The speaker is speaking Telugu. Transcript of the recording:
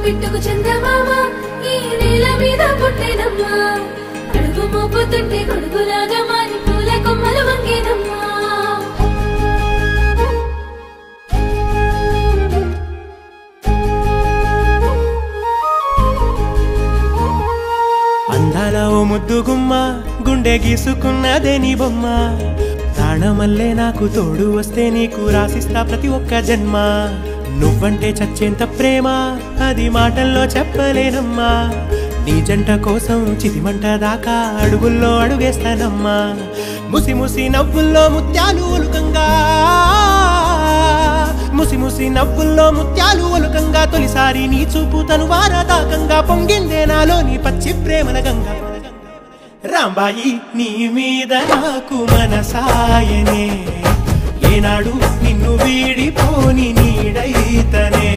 పిట్టుకు చందమామ ఈ నేల మీద పుట్టేనమ్మా అడుగు మోపుతుంటే గొడుగులాగా మారి పూల కొమ్మలు వంగేనమ్మా అందాల ఓ ముద్దు గుమ్మ గుండె గీసుకున్నదే నీ బొమ్మ ప్రాణమల్లే నాకు తోడు వస్తే నీకు రాసిస్తా ప్రతి ఒక్క జన్మ నువ్వంటే చచ్చేంత ప్రేమ అది మాటల్లో చెప్పలేనమ్మా నీ జంట కోసం చితిమంట దాకా అడుగుల్లో అడుగేస్తానమ్మా ముసి ముసి నవ్వుల్లో ముత్యాలు ఒలుకంగా ముసి ముసి నవ్వుల్లో ముత్యాలు ఒలుకంగా తొలిసారి నీ చూపు తను వారదాకంగా పొంగిందే నాలో నీ పచ్చి ప్రేమల గంగా రాంబాయి నీ మీద నాకు మనసాయనే ఏనాడు నిన్ను వీడిపోని నీడైతనే